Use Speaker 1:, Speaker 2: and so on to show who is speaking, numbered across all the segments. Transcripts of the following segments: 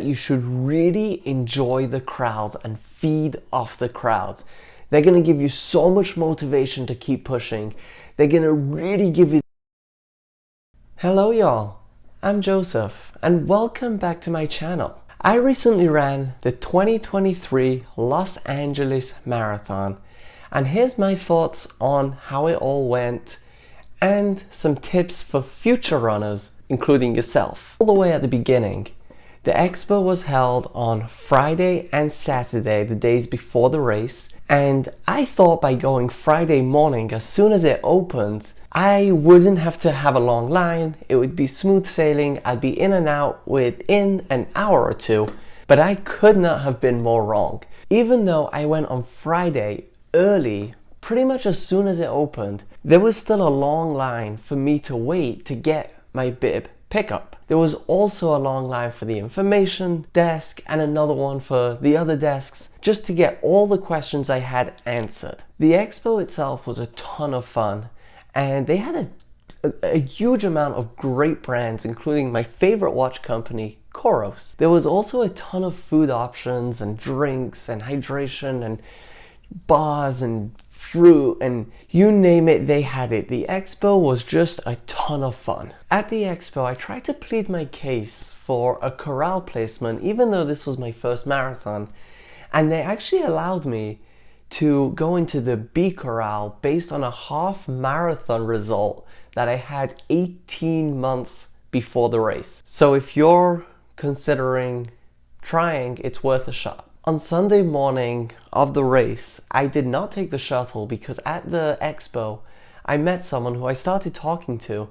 Speaker 1: You should really enjoy the crowds and feed off the crowds. They're going to give you so much motivation to keep pushing. They're going to really give you... Hello y'all, I'm Joseph and welcome back to my channel. I recently ran the 2023 Los Angeles Marathon, and here's my thoughts on how it all went and some tips for future runners, including yourself. All the way at the beginning, the Expo was held on Friday and Saturday, the days before the race, and I thought by going Friday morning, as soon as it opens, I wouldn't have to have a long line. It would be smooth sailing. I'd be in and out within an hour or two, but I could not have been more wrong. Even though I went on Friday early, pretty much as soon as it opened, there was still a long line for me to wait to get my bib pickup. There was also a long line for the information desk and another one for the other desks, just to get all the questions I had answered. The expo itself was a ton of fun, and they had a huge amount of great brands, including my favorite watch company, Coros. There was also a ton of food options and drinks and hydration and bars and fruit, and you name it, they had it. The expo was just a ton of fun. At the expo, I tried to plead my case for a corral placement, even though this was my first marathon, and they actually allowed me to go into the B corral based on a half marathon result that I had 18 months before the race. So if you're considering trying, it's worth a shot. On Sunday morning of the race, I did not take the shuttle because at the expo, I met someone who I started talking to,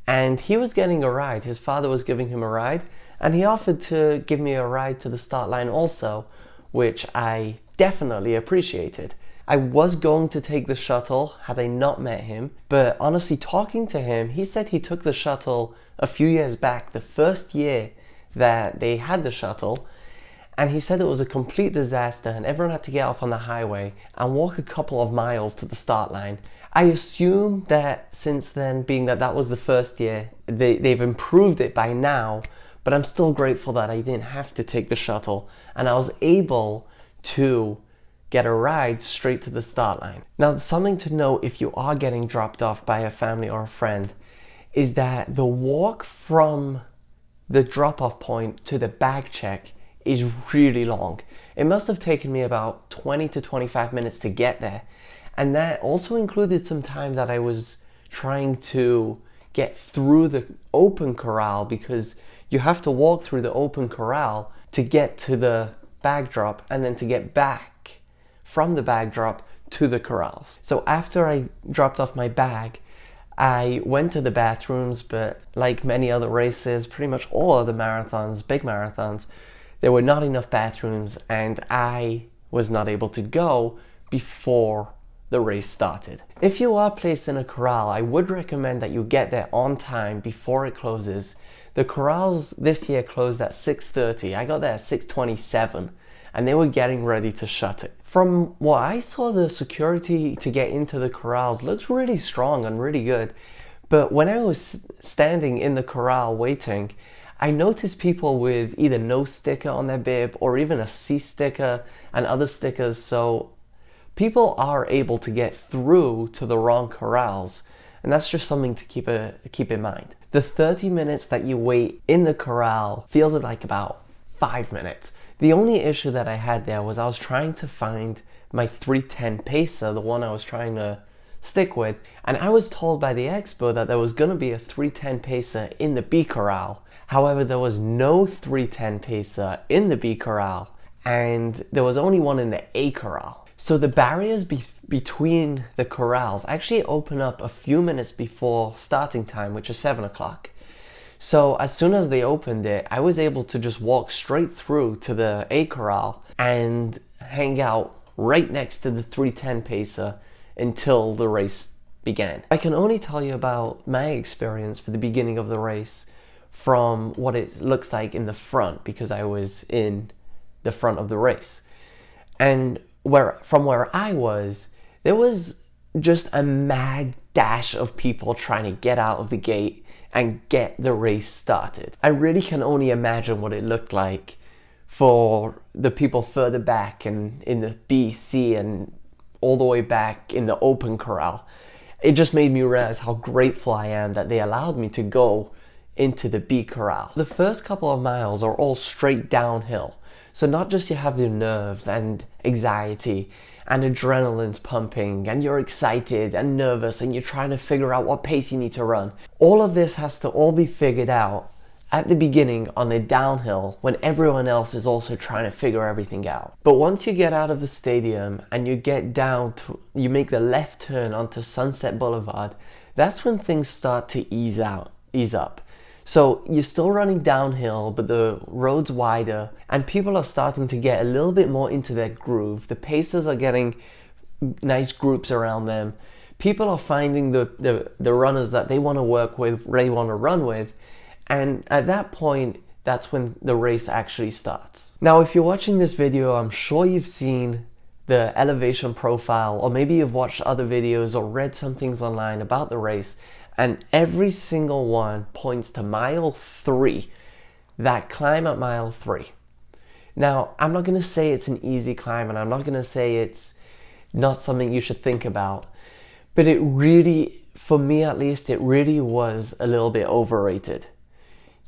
Speaker 1: and he was getting a ride. His father was giving him a ride, and he offered to give me a ride to the start line also, which I definitely appreciated. I was going to take the shuttle had I not met him, but honestly, talking to him, he said he took the shuttle a few years back, the first year that they had the shuttle, and he said it was a complete disaster and everyone had to get off on the highway and walk a couple of miles to the start line. I assume that since then, being that that was the first year, they've improved it by now, but I'm still grateful that I didn't have to take the shuttle and I was able to get a ride straight to the start line. Now, something to note if you are getting dropped off by a family or a friend is that the walk from the drop-off point to the bag check is really long. It must have taken me about 20 to 25 minutes to get there, and that also included some time that I was trying to get through the open corral, because you have to walk through the open corral to get to the bag drop and then to get back from the bag drop to the corrals. So after I dropped off my bag, I went to the bathrooms, but like many other races, pretty much all other marathons, big marathons, there were not enough bathrooms and I was not able to go before the race started. If you are placed in a corral, I would recommend that you get there on time before it closes. The corrals this year closed at 6:30. I got there at 6:27 and they were getting ready to shut it. From what I saw, the security to get into the corrals looked really strong and really good. But when I was standing in the corral waiting, I noticed people with either no sticker on their bib or even a C sticker and other stickers, so people are able to get through to the wrong corrals, and that's just something to keep in mind. The 30 minutes that you wait in the corral feels like about 5 minutes. The only issue that I had there was I was trying to find my 310 pacer, the one I was trying to stick with, and I was told by the expo that there was going to be a 310 pacer in the B corral. However, there was no 310 pacer in the B corral, and there was only one in the A corral. So the barriers between the corrals actually open up a few minutes before starting time, which is 7 o'clock. So as soon as they opened it, I was able to just walk straight through to the A corral and hang out right next to the 310 pacer until the race began. I can only tell you about my experience for the beginning of the race from what it looks like in the front, because I was in the front of the race. And from where I was, there was just a mad dash of people trying to get out of the gate and get the race started. I really can only imagine what it looked like for the people further back and in the B, C, and all the way back in the open corral. It just made me realize how grateful I am that they allowed me to go into the B corral. The first couple of miles are all straight downhill. So not just you have your nerves and anxiety and adrenaline's pumping and you're excited and nervous and you're trying to figure out what pace you need to run. All of this has to all be figured out at the beginning on the downhill when everyone else is also trying to figure everything out. But once you get out of the stadium and you get down to, you make the left turn onto Sunset Boulevard, that's when things start to ease up. So you're still running downhill, but the road's wider and people are starting to get a little bit more into their groove. The pacers are getting nice groups around them. People are finding the runners that they want to work with, they want to run with. And at that point, that's when the race actually starts. Now, if you're watching this video, I'm sure you've seen the elevation profile, or maybe you've watched other videos or read some things online about the race, and every single one points to mile 3, that climb at mile 3. Now, I'm not going to say it's an easy climb, and I'm not going to say it's not something you should think about, but it really, for me at least, it really was a little bit overrated.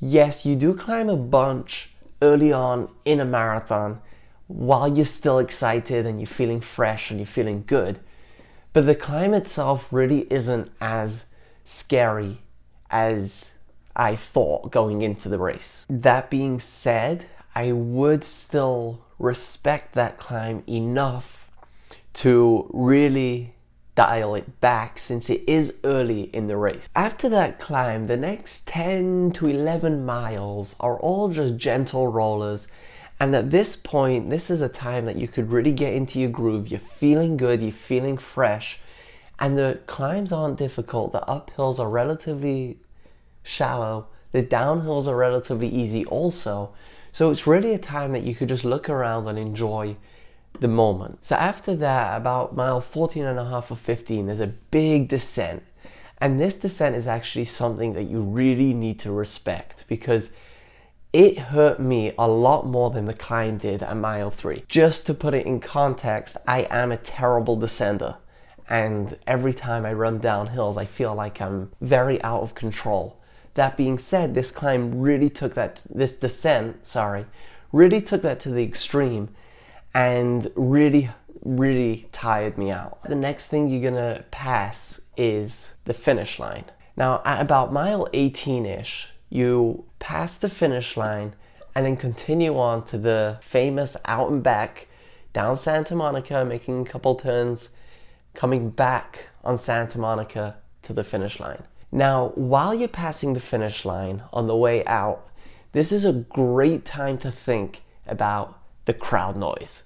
Speaker 1: Yes, you do climb a bunch early on in a marathon while you're still excited and you're feeling fresh and you're feeling good. But the climb itself really isn't as scary as I thought going into the race. That being said, I would still respect that climb enough to really dial it back since it is early in the race. After that climb, the next 10 to 11 miles are all just gentle rollers, and at this point, this is a time that you could really get into your groove. You're feeling good, you're feeling fresh, and the climbs aren't difficult. The uphills are relatively shallow, the downhills are relatively easy also, so it's really a time that you could just look around and enjoy the moment. So after that, about mile 14 and a half or 15, there's a big descent. And this descent is actually something that you really need to respect because it hurt me a lot more than the climb did at mile 3. Just to put it in context, I am a terrible descender. And every time I run down hills, I feel like I'm very out of control. That being said, this climb really took that, this descent, really took that to the extreme and really tired me out. The next thing you're gonna pass is the finish line. Now at about mile 18-ish, you pass the finish line and then continue on to the famous out and back down Santa Monica, making a couple turns, coming back on Santa Monica to the finish line. Now, while you're passing the finish line on the way out, this is a great time to think about the crowd noise.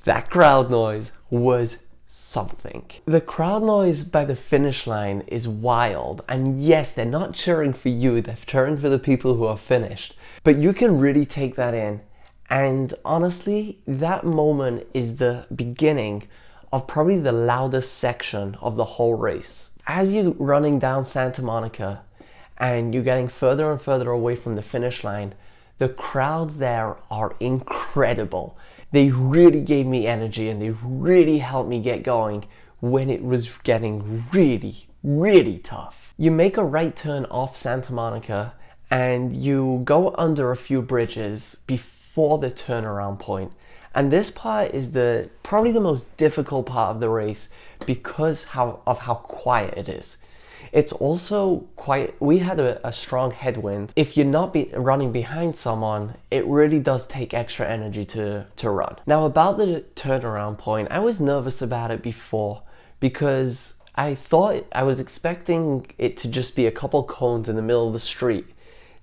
Speaker 1: That crowd noise was something. The crowd noise by the finish line is wild, and yes, they're not cheering for you, they're cheering for the people who are finished, but you can really take that in. And honestly, that moment is the beginning of probably the loudest section of the whole race. As you're running down Santa Monica and you're getting further and further away from the finish line, the crowds there are incredible. They really gave me energy and they really helped me get going when it was getting really tough. You make a right turn off Santa Monica and you go under a few bridges before the turnaround point. And this part is probably the most difficult part of the race because of how quiet it is. It's also quite, we had a strong headwind. If you're not running behind someone, it really does take extra energy to run. Now about the turnaround point, I was nervous about it before because I was expecting it to just be a couple cones in the middle of the street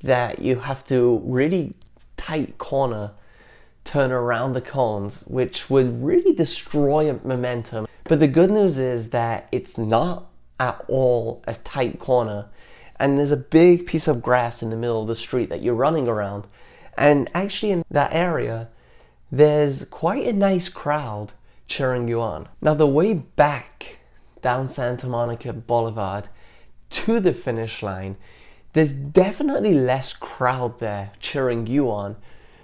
Speaker 1: that you have to really tight corner turn around the cones, which would really destroy momentum. But the good news is that it's not at all a tight corner, and there's a big piece of grass in the middle of the street that you're running around, and actually in that area there's quite a nice crowd cheering you on. Now the way back down Santa Monica Boulevard to the finish line, there's definitely less crowd there cheering you on,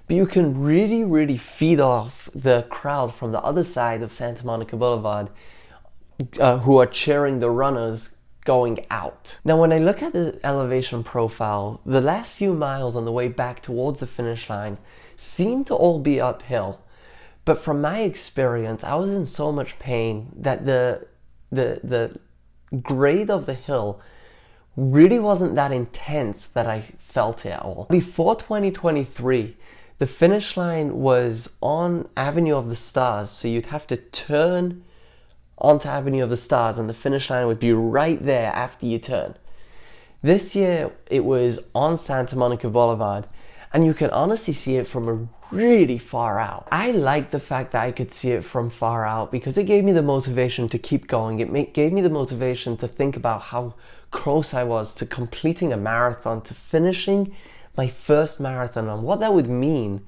Speaker 1: but you can really feed off the crowd from the other side of Santa Monica Boulevard who are cheering the runners going out. Now, when I look at the elevation profile, the last few miles on the way back towards the finish line seem to all be uphill. But from my experience, I was in so much pain that the grade of the hill really wasn't that intense that I felt it at all. Before 2023, the finish line was on Avenue of the Stars, so you'd have to turn onto Avenue of the Stars and the finish line would be right there after you turn. This year it was on Santa Monica Boulevard, and you can honestly see it from a really far out. I like the fact that I could see it from far out because it gave me the motivation to keep going. It gave me the motivation to think about how close I was to completing a marathon, to finishing my first marathon, and what that would mean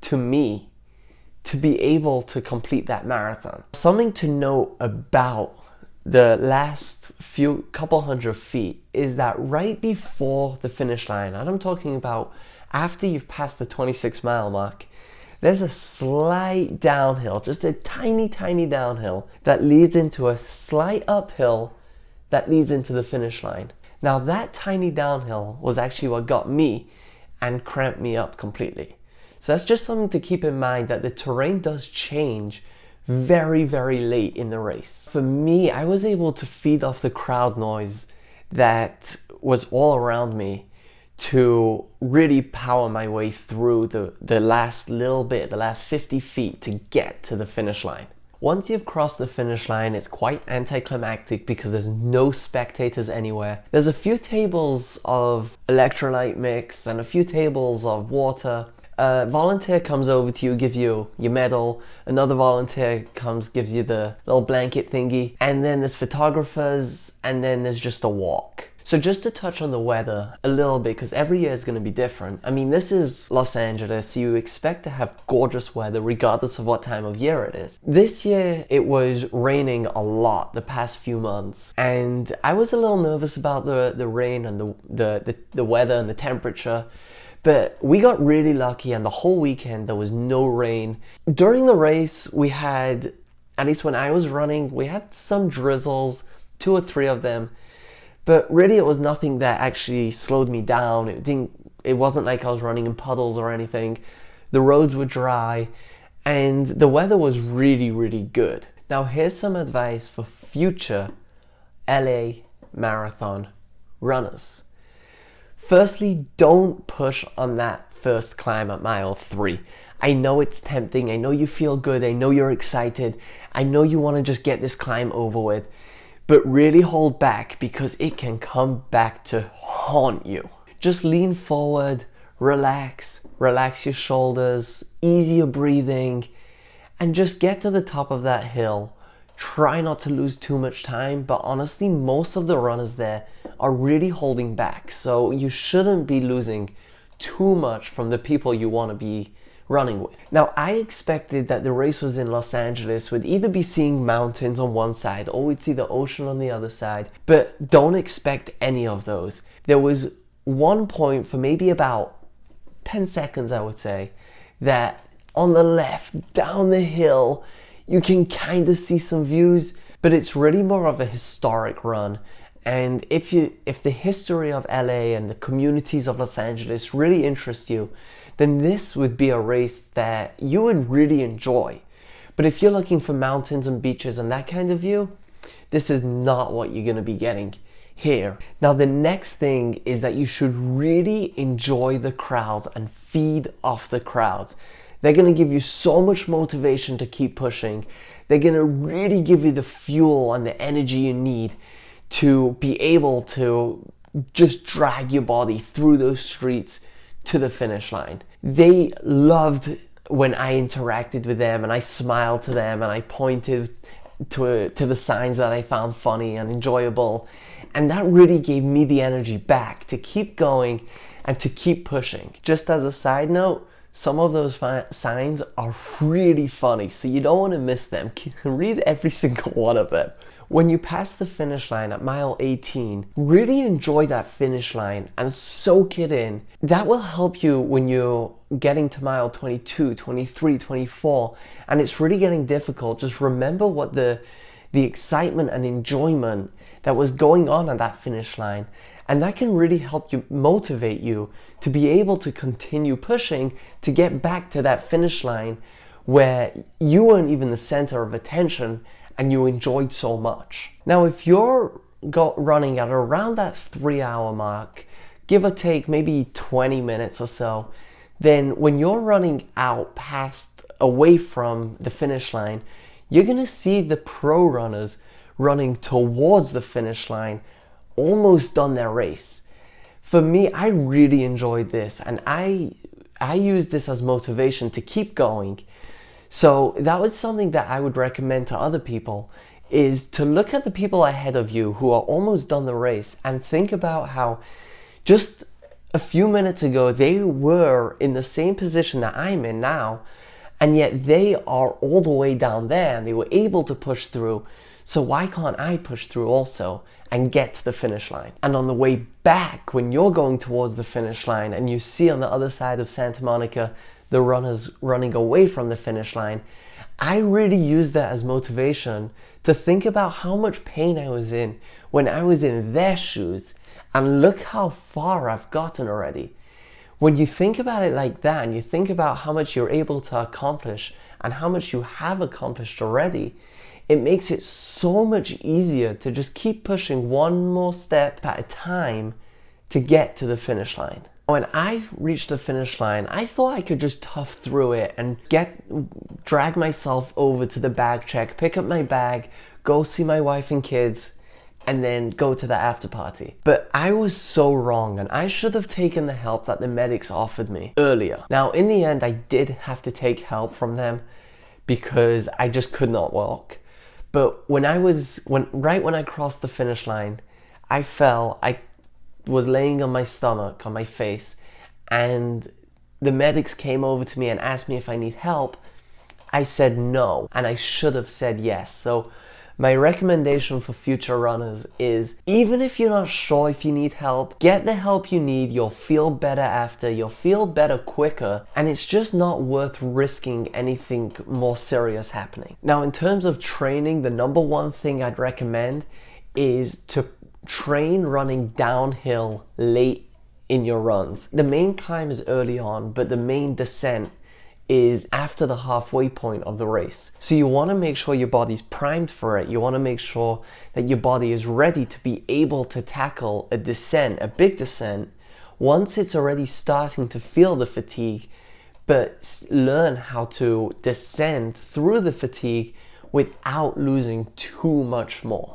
Speaker 1: to me to be able to complete that marathon. Something to note about the last couple hundred feet is that right before the finish line, and I'm talking about after you've passed the 26-mile mark, there's a slight downhill, just a tiny downhill that leads into a slight uphill that leads into the finish line. Now that tiny downhill was actually what got me and cramped me up completely. So that's just something to keep in mind, that the terrain does change very late in the race. For me, I was able to feed off the crowd noise that was all around me to really power my way through the last little bit, the last 50 feet to get to the finish line. Once you've crossed the finish line, it's quite anticlimactic because there's no spectators anywhere. There's a few tables of electrolyte mix and a few tables of water. A volunteer comes over to you, gives you your medal. Another volunteer comes, gives you the little blanket thingy. And then there's photographers, and then there's just a walk. So just to touch on the weather a little bit, because every year is going to be different. I mean, this is Los Angeles, so you expect to have gorgeous weather regardless of what time of year it is. This year, it was raining a lot the past few months, and I was a little nervous about the rain and the weather and the temperature. But we got really lucky, and the whole weekend there was no rain. During the race, we had, at least when I was running, we had some drizzles, 2 or 3 of them. But really it was nothing that actually slowed me down. It wasn't like I was running in puddles or anything. The roads were dry and the weather was really good. Now here's some advice for future LA marathon runners. Firstly, don't push on that first climb at mile 3. I know it's tempting, I know you feel good, I know you're excited, I know you want to just get this climb over with, but really hold back because it can come back to haunt you. Just lean forward, relax your shoulders, ease your breathing, and just get to the top of that hill. Try not to lose too much time, but honestly, most of the runners there are really holding back, so you shouldn't be losing too much from the people you want to be running with. Now, I expected that the race was in Los Angeles, would either be seeing mountains on one side or we'd see the ocean on the other side, but don't expect any of those. There was one point for maybe about 10 seconds, I would say, that on the left, down the hill, you can kind of see some views, but it's really more of a historic run. And if the history of LA and the communities of Los Angeles really interest you, then this would be a race that you would really enjoy. But if you're looking for mountains and beaches and that kind of view, this is not what you're going to be getting here. Now, the next thing is that you should really enjoy the crowds and feed off the crowds. They're going to give you so much motivation to keep pushing. They're going to really give you the fuel and the energy you need to be able to just drag your body through those streets to the finish line. They loved when I interacted with them and I smiled to them and I pointed to the signs that I found funny and enjoyable, and that really gave me the energy back to keep going and to keep pushing. Just as a side note, some of those signs are really funny, so you don't want to miss them. Read every single one of them. when you pass the finish line at mile 18, really enjoy that finish line and soak it in. That will help you when you're getting to mile 22, 23, 24, and it's really getting difficult. Just remember what the excitement and enjoyment that was going on at that finish line. And that can really help you, motivate you to be able to continue pushing to get back to that finish line where you weren't even the center of attention and you enjoyed so much. Now, if you're running at around that 3-hour mark, give or take maybe 20 minutes or so, then when you're running out past, away from the finish line, you're gonna see the pro runners running towards the finish line, almost done their race. For me, I really enjoyed this, and I use this as motivation to keep going. So that was something that I would recommend to other people, is to look at the people ahead of you who are almost done the race and think about how just a few minutes ago they were in the same position that I'm in now, and yet they are all the way down there and they were able to push through. So why can't I push through also and get to the finish line? And on the way back, when you're going towards the finish line and you see on the other side of Santa Monica the runners running away from the finish line, I really use that as motivation to think about how much pain I was in when I was in their shoes, and look how far I've gotten already. When you think about it like that, and you think about how much you're able to accomplish and how much you have accomplished already, it makes it so much easier to just keep pushing one more step at a time to get to the finish line. When I reached the finish line, I thought I could just tough through it and drag myself over to the bag check, pick up my bag, go see my wife and kids, and then go to the after party. But I was so wrong, and I should have taken the help that the medics offered me earlier. Now, in the end, I did have to take help from them because I just could not walk. But when I crossed the finish line, I fell. I was laying on my stomach, on my face, and the medics came over to me and asked me if I need help. I said no, and I should have said yes. So my recommendation for future runners is, even if you're not sure if you need help, get the help you need. You'll feel better after, you'll feel better quicker, and it's just not worth risking anything more serious happening. Now, in terms of training, the number one thing I'd recommend is to train running downhill late in your runs. The main climb is early on, but the main descent is after the halfway point of the race. So you want to make sure your body's primed for it. You want to make sure that your body is ready to be able to tackle a descent, a big descent, once it's already starting to feel the fatigue, but learn how to descend through the fatigue without losing too much more.